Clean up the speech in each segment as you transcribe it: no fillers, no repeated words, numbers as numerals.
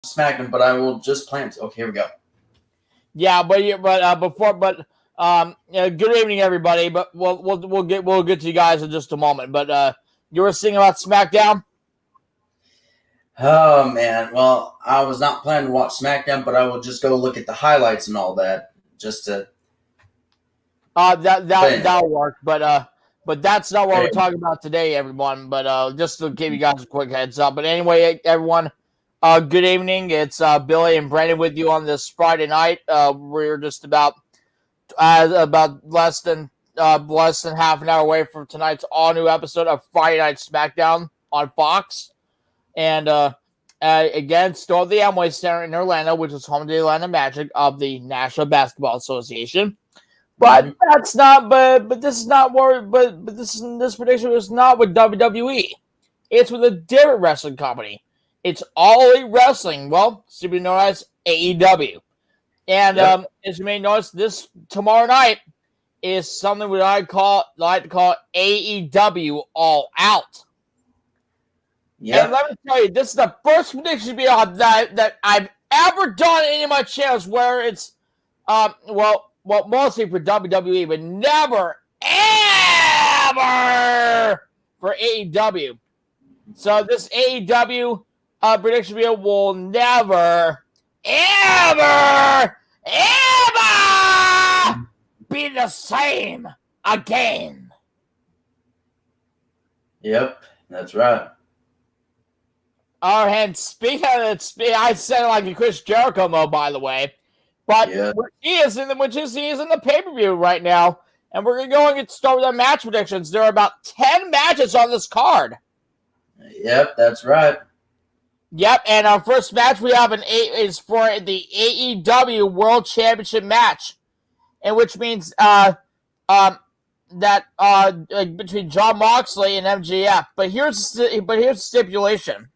SmackDown, but I will just plan to. Okay, here we go. Yeah, good evening, everybody. But we'll get to you guys in just a moment. But you were singing about SmackDown. Oh man, well, I was not planning to watch SmackDown, but I will just go look at the highlights and all that just to. That'll work. But that's not what we're talking about today, everyone. But just to give you guys a quick heads up. But anyway, everyone, good evening. It's Billy and Brandon with you on this Friday night. We're just about less than half an hour away from tonight's all new episode of Friday Night SmackDown on Fox. And again, still at the Amway Center in Orlando, which is home to the Atlanta Magic of the National Basketball Association. But that's not. But this is not where. But this prediction is not with WWE. It's with a different wrestling company. It's All Elite Wrestling. Well, simply known as AEW. And as you may notice, this tomorrow night is something that I like to call AEW All Out. Yeah. And let me tell you, this is the first prediction video that I've ever done in any of my channels where it's mostly for WWE, but never ever for AEW. So this AEW prediction video will never ever be the same again. Yep, that's right. And speaking of it, I said it like a Chris Jericho mode, by the way. But he is in the pay-per-view right now. And we're going to go and get started with our match predictions. There are about 10 matches on this card. Yep, that's right. Yep, and our first match we have is for the AEW World Championship match. And which means that between Jon Moxley and MJF. But here's the stipulation.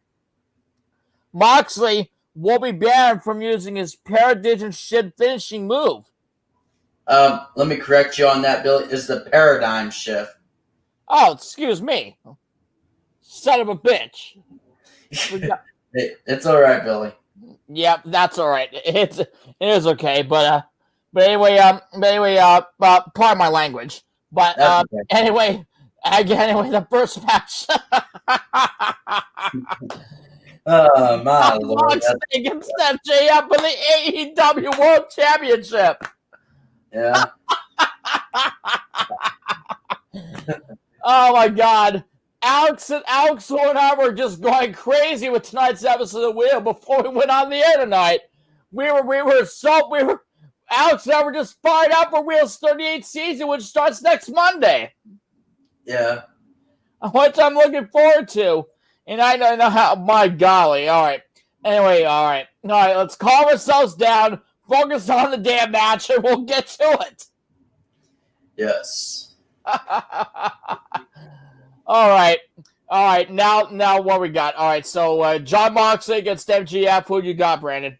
Moxley will be banned from using his Paradigm Shift finishing move. Let me correct you on that, Billy. It's the Paradigm Shift. Oh, excuse me. Son of a bitch. It's all right, Billy. Yep, that's all right. It is okay, but anyway, pardon my language. But okay. Anyway, the first match. Oh, my Lord. Moxley against MJF for the AEW World Championship. Yeah. Oh, my God. Alex and I were just going crazy with tonight's episode of Wheel before we went on the air tonight. Alex and I were just fired up for Wheel's 38th season, which starts next Monday. Yeah. Which I'm looking forward to. And I know how, my golly. All right. Anyway, all right. Let's calm ourselves down, focus on the damn match, and we'll get to it. Yes. All right. Now what we got? All right. So Jon Moxley against MJF. Who you got, Brandon?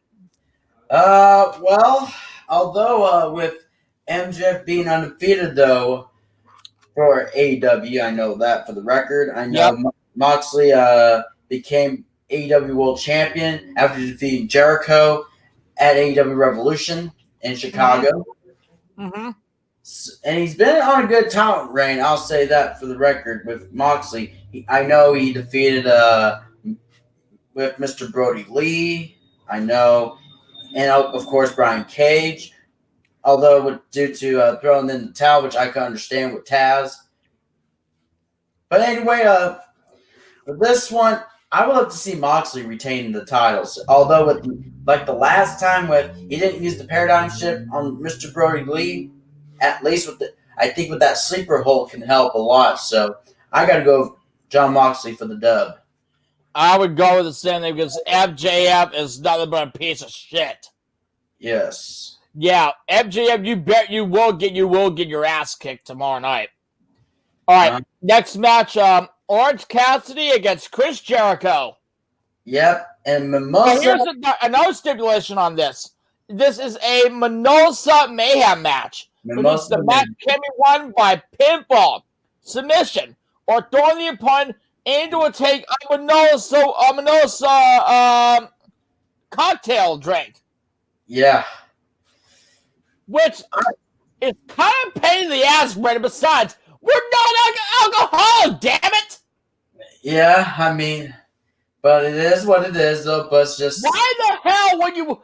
Well, although with MJF being undefeated though for AEW, I know that for the record. I know Moxley became AEW World Champion after defeating Jericho at AEW Revolution in Chicago. Mm-hmm. And he's been on a good talent reign, I'll say that for the record, with Moxley. I know he defeated with Mr. Brody Lee. I know. And, of course, Brian Cage. Although due to throwing in the towel, which I can understand with Taz. But anyway, for this one, I would love to see Moxley retain the titles. Although, like the last time, he didn't use the paradigm shift on Mr. Brody Lee. At least I think with that sleeper hold can help a lot. So I got to go with Jon Moxley for the dub. I would go with the same thing because MJF is nothing but a piece of shit. Yes. Yeah, MJF, you bet you will get your ass kicked tomorrow night. All right, next match, Orange Cassidy against Chris Jericho. Yep, and Mimosa. Here's another stipulation on this. This is a Mimosa Mayhem match. The match can be won by pinfall, submission, or throwing the opponent into a take of Minosa cocktail drink. Yeah. Which is kind of a pain in the ass, Brandon. Besides, we're not alcoholic, damn it! Yeah, I mean, but it is what it is, though. But it's just why the hell when you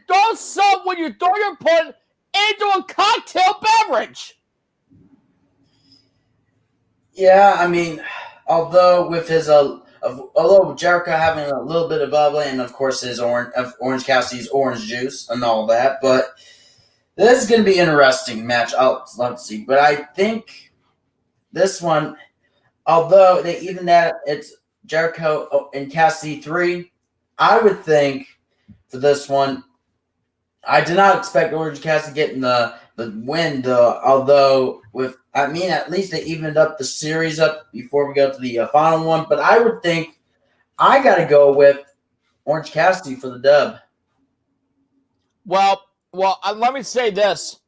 throw your opponent into a cocktail beverage? yeah, I mean, although with his although Jericho having a little bit of bubbly and of course his Orange Cassidy's orange juice and all that, but this is going to be an interesting match. Let's see, but I think this one, although they even that it's Jericho and Cassidy 3, I would think for this one, I did not expect Orange Cassidy getting the win, though. Although at least they evened up the series up before we go to the final one. But I would think I got to go with Orange Cassidy for the dub. Well, let me say this: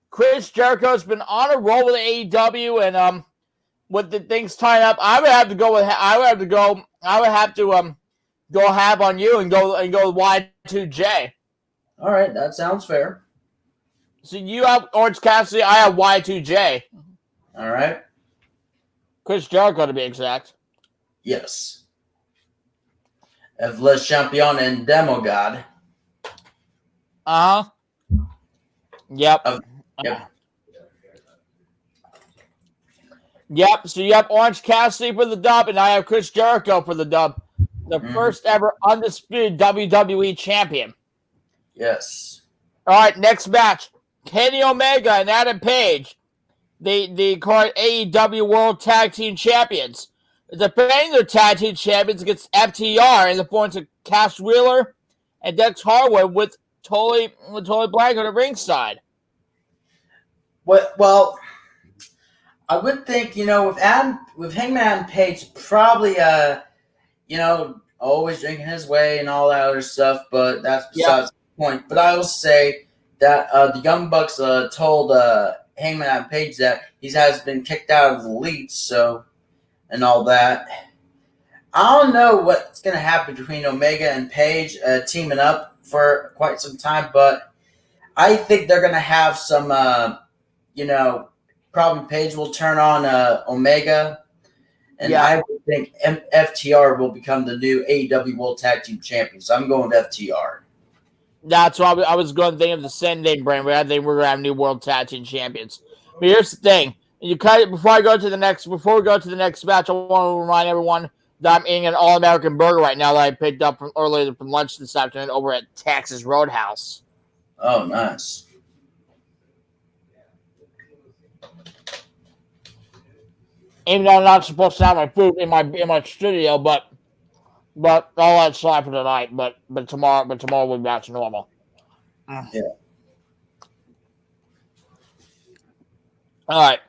Chris Jericho's been on a roll with AEW, and with the things tied up, I would have to go go have on you and go Y2J. All right, that sounds fair. So you have Orange Cassidy, I have Y2J. All right. Chris Jericho, to be exact. Yes. Le Champion and Demo God. Uh-huh. Yep. Yep. Yep. So you have Orange Cassidy for the dub, and I have Chris Jericho for the dub. The first ever undisputed WWE champion. Yes. All right, next match. Kenny Omega and Adam Page, the current AEW World Tag Team Champions, defending their Tag Team Champions against FTR in the forms of Cash Wheeler and Dex Harwood with totally blank on the ringside. Well, I would think with Hangman Page probably always drinking his way and all that other stuff, but that's besides the point. But I will say that the Young Bucks told Hangman Page that he has been kicked out of the Elite, so and all that. I don't know what's going to happen between Omega and Page teaming up for quite some time, but I think they're going to have some, probably Page will turn on Omega, and I would think FTR will become the new AEW World Tag Team Champion. So I'm going with FTR. That's why I was going to think of the same thing, Brandon. I think we're going to have new World Tag Team Champions. But here's the thing: before we go to the next match, I want to remind everyone that I'm eating an All-American burger right now that I picked up from earlier from lunch this afternoon over at Texas Roadhouse. Oh, nice. Even though I'm not supposed to have my food in my studio, but I'll let it slide for tonight. But tomorrow we'll be back to normal. Yeah. All right.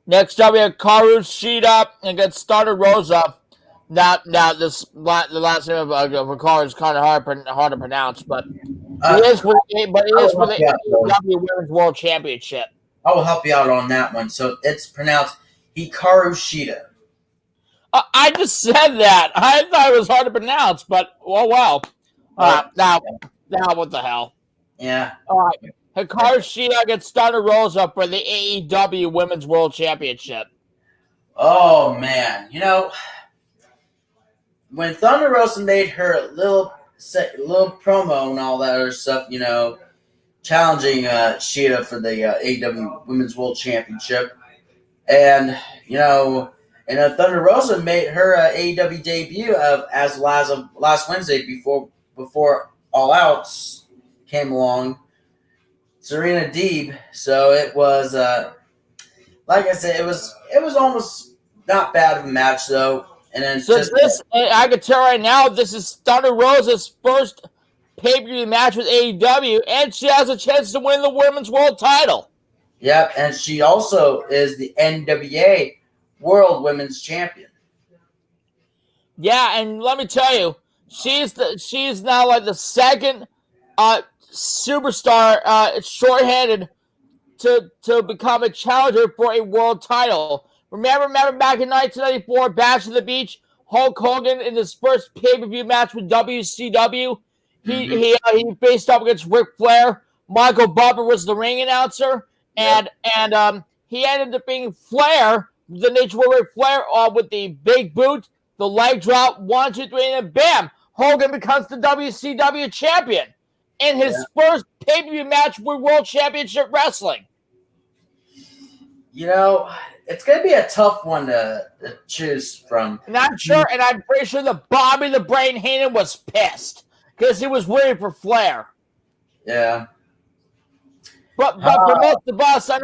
Next up, we have Karu Shida against Thunder Rosa. Now the last name of Karu is kind of hard to pronounce, but it is for the AEW Women's World Championship. I will help you out on that one. So it's pronounced Hikaru Shida. I just said that. I thought it was hard to pronounce, but well. Now what the hell? Yeah. All right. Hikaru Shida against Thunder Rosa for the AEW Women's World Championship. Oh man, when Thunder Rosa made her little promo and all that other stuff, challenging Shida for the AEW Women's World Championship, and Thunder Rosa made her AEW debut as of last Wednesday before All Out came along. Serena Deeb. So it was, like I said, it was almost not bad of a match though. And then I can tell right now, this is Thunder Rosa's first pay-per-view match with AEW, and she has a chance to win the Women's World Title. Yep, and she also is the NWA World Women's Champion. Yeah, and let me tell you, she's now like the second superstar shorthanded to become a challenger for a world title. Remember back in 1994, Bash at the Beach, Hulk Hogan in his first pay-per-view match with WCW, He faced up against Ric Flair. Michael Buffer was the ring announcer, and he ended up being Flair, the Nature Boy Ric Flair, with the big boot, the leg drop, 1, 2, 3, and then bam! Hogan becomes the WCW champion in his first pay-per-view match with World Championship Wrestling. You know, it's going to be a tough one to choose from. And I'm pretty sure that Bobby the Brain Heenan was pissed because he was waiting for Flair. Yeah. But for most of us, I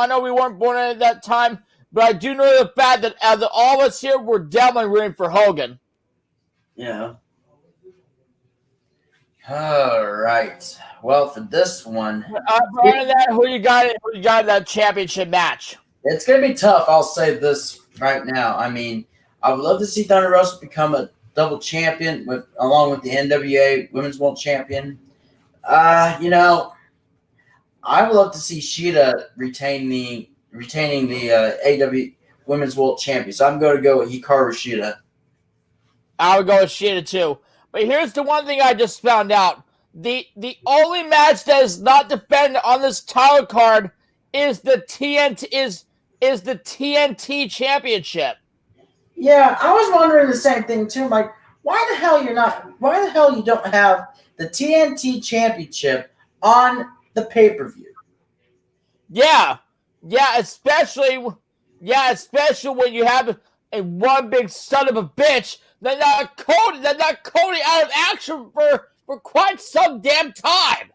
know we weren't born at that time, but I do know the fact that all of us here were definitely rooting for Hogan. Yeah. All right. Well, for this one, who you got in that championship match? It's going to be tough. I'll say this right now. I mean, I would love to see Thunder Rosa become a double champion along with the NWA Women's World Champion. You know, I would love to see Shida retaining the AEW Women's World Champion. So I'm going to go with Hikaru Shida. I would go with Shida too. But here's the one thing I just found out: the only match that is not defended on this title card is the TNT Championship. Yeah, I was wondering the same thing too. I'm like, why the hell you don't have the TNT Championship on the pay-per-view? Yeah, especially when you have a one big son of a bitch that not Cody out of action for quite some damn time.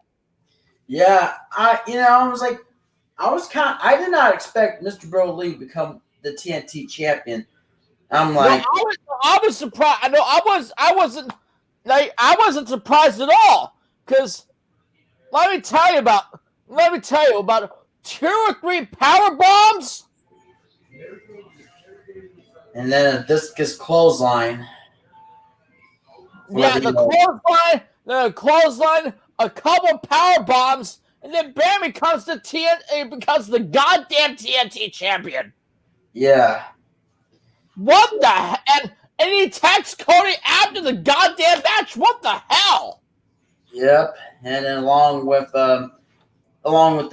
Yeah, I did not expect Mr. Brody to become the TNT champion. I'm like, no, I was surprised. I wasn't surprised at all, because let me tell you about 2 or 3 power bombs, and then a discus clothesline. Yeah, the clothesline, a couple power bombs, and then bam, it becomes the goddamn TNT champion. Yeah. What the and he attacks Cody after the goddamn match. What the hell? Yep, and then along with the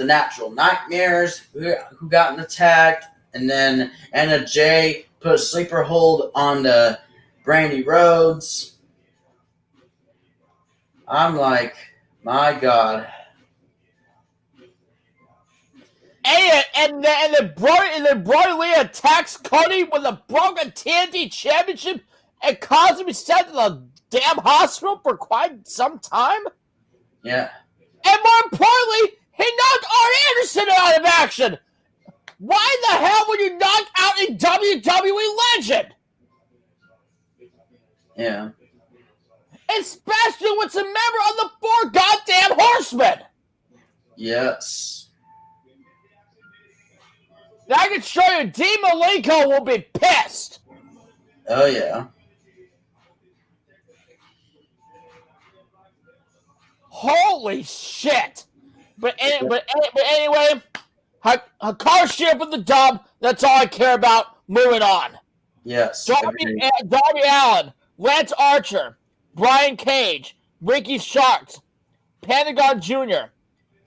Natural Nightmares who got attacked, and then Anna Jay put a sleeper hold on the Brandy Rhodes. I'm like, my God. And then Brody Lee attacks Cody with a broken TNT championship and causes him to be sent to the damn hospital for quite some time. Yeah. And more importantly, he knocked Arn Anderson out of action. Why the hell would you knock out a WWE legend? Yeah. Especially when it's a member of the 4 goddamn Horsemen. Yes. Now I can show you Dean Malenko will be pissed. Oh, yeah. Holy shit. But anyway, Hikaru Shida with the dub. That's all I care about. Moving on. Yes. Darby Allin, Lance Archer, Brian Cage, Ricky Starks, Pentagon Jr.,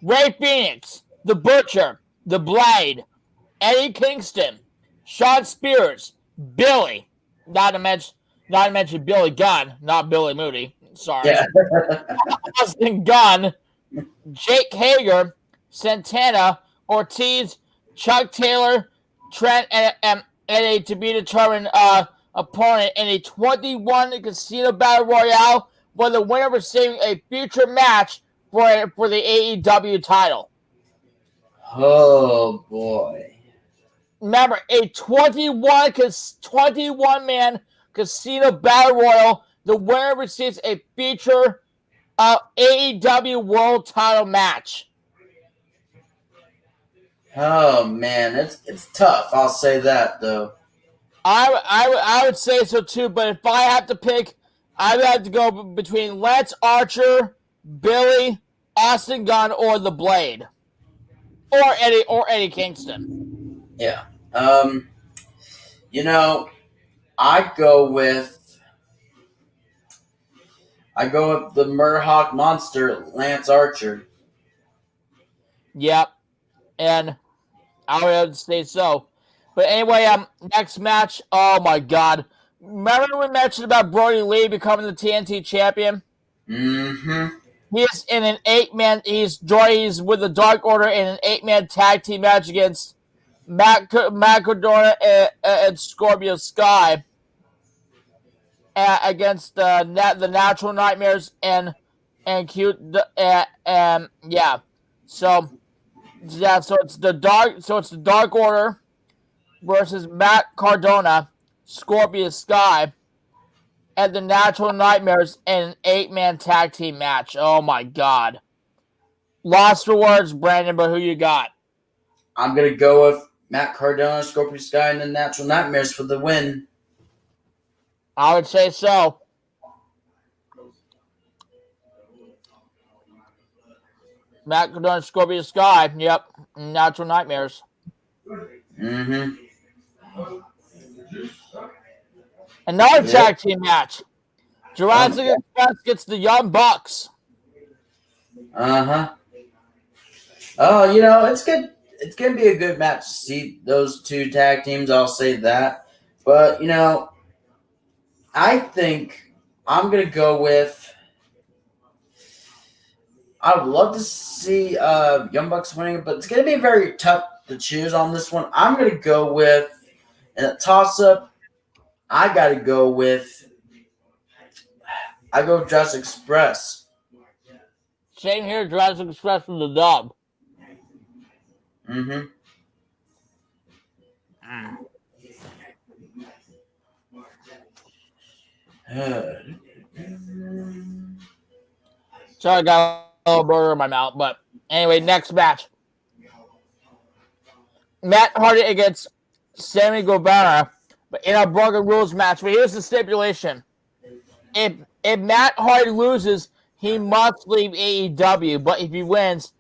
Ray Phoenix, The Butcher, The Blade, Eddie Kingston, Shawn Spears, Billy, not to mention Billy Gunn, not Billy Moody. Sorry. Yeah. Austin Gunn, Jake Hager, Santana, Ortiz, Chuck Taylor, Trent, and a to be determined opponent in a 21 Casino Battle Royale, with the winner receiving a future match for the AEW title. Oh boy! Remember, a 21-man Casino Battle Royal. The winner receives a future AEW World Title match. Oh man, it's tough. I'll say that though. I would say so too, but if I have to pick, I would have to go between Lance Archer, Billy, Austin Gunn, or The Blade, or Eddie Kingston. Yeah. I'd go with I go with the Murdoch Monster, Lance Archer. Yep. And I would have to say so. But anyway, next match. Oh my God! Remember we mentioned about Brody Lee becoming the TNT champion? Mm-hmm. He's in an 8-man. He's with the Dark Order in an 8-man tag team match against Matt Cardona and Scorpio Sky against the Natural Nightmares and cute and yeah. So it's the Dark Order versus Matt Cardona, Scorpio Sky, and the Natural Nightmares in an 8-man tag team match. Oh my God. Lost for words, Brandon, but who you got? I'm going to go with Matt Cardona, Scorpio Sky, and the Natural Nightmares for the win. I would say so. Matt Cardona, Scorpio Sky. Yep. Natural Nightmares. Mm-hmm. Another tag team match. Jurassic Express gets the Young Bucks. Uh-huh. Oh, you know, it's good. It's going to be a good match to see those two tag teams. I'll say that. But, you know, I think I'm going to go with... I would love to see Young Bucks winning, but it's going to be very tough to choose on this one. I'm going to go with, in a toss-up, I got to go with... I go with Jurassic Express. Same here, Jurassic Express from the dub. Mm-hmm. Sorry, I got a little burger in my mouth, but anyway, next match. Matt Hardy against Sammy Guevara, but in a Broken Rules match. But here's the stipulation: if Matt Hardy loses, he must leave AEW. But if he wins,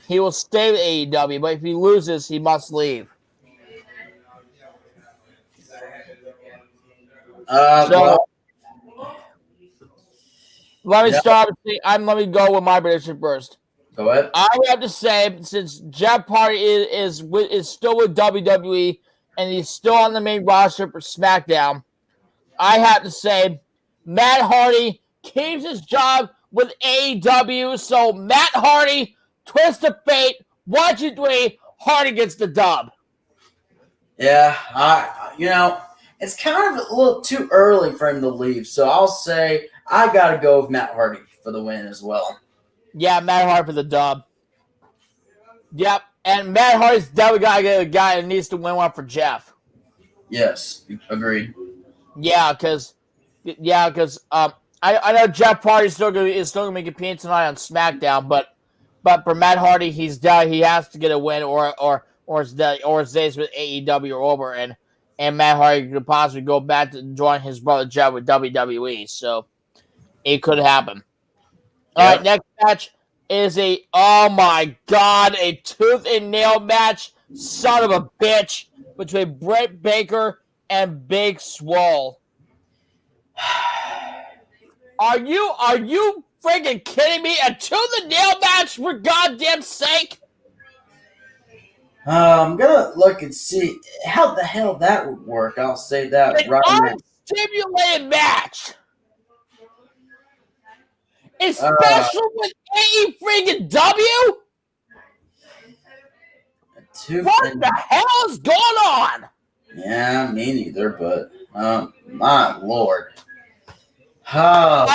he will stay with AEW. But if he loses, he must leave. Let me start. Let me go with my prediction first. Go ahead. I have to say, since Jeff Hardy is still with WWE and he's still on the main roster for SmackDown, I have to say Matt Hardy keeps his job with AEW. So Matt Hardy, twist of fate, 1, 2, 3, Hardy gets the dub. Yeah, it's kind of a little too early for him to leave. So I'll say I got to go with Matt Hardy for the win as well. Yeah, Matt Hardy for the dub. Yep, and Matt Hardy's definitely got to get a guy that needs to win one for Jeff. Yes, agreed. Yeah, because I know Jeff Hardy is still gonna be competing tonight on SmackDown, but for Matt Hardy, he has to get a win or his days with AEW are over, and Matt Hardy could possibly go back to join his brother Jeff with WWE. So it could happen. All right, next match is a tooth and nail match, son of a bitch, between Britt Baker and Big Swole. Are you freaking kidding me? A tooth and nail match, for goddamn sake? I'm gonna look and see how the hell that would work. I'll say that An right now. unstimulated match. Especially with AEW? What the hell is going on? Yeah, me neither, but my lord. I'll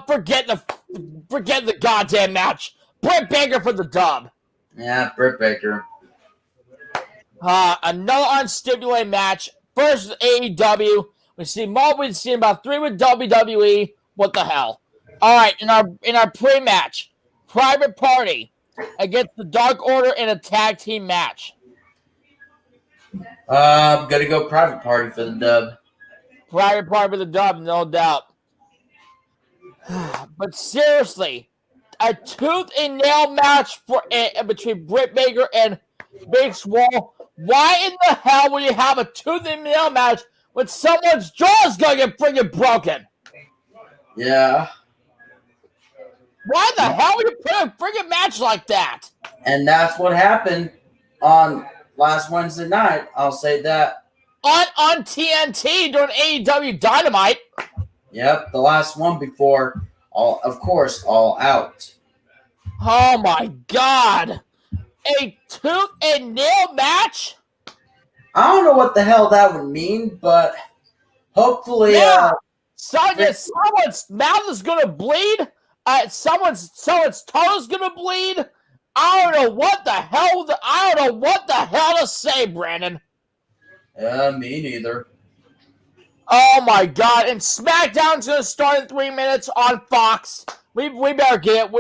forget the goddamn match. Britt Baker for the dub. Yeah, Britt Baker. Another unstipulated match. First AEW. We've seen about 3 with WWE. What the hell? All right, in our pre-match, Private Party against the Dark Order in a tag team match. I'm gonna go Private Party for the dub. Private Party for the dub, no doubt. But seriously, a tooth and nail match between Britt Baker and Big Swole. Why in the hell would you have a tooth and nail match when someone's jaw is gonna get freaking broken? Yeah, Why the hell would you put a friggin' match like that? And that's what happened on last Wednesday night. I'll say that. On TNT during AEW Dynamite. Yep, the last one before, All Out. Oh my God. A tooth and nail match? I don't know what the hell that would mean, but hopefully, Someone's mouth is gonna bleed. Someone's toe is gonna bleed. I don't know what the hell. I don't know what the hell to say, Brandon. Me neither. Oh my God! And SmackDown's gonna start in 3 minutes on Fox. We better get it.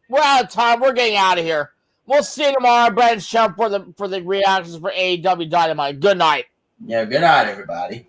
We're out of time. We're getting out of here. We'll see you tomorrow, Brandon's show for the reactions for AEW Dynamite. Good night. Yeah, good night, everybody.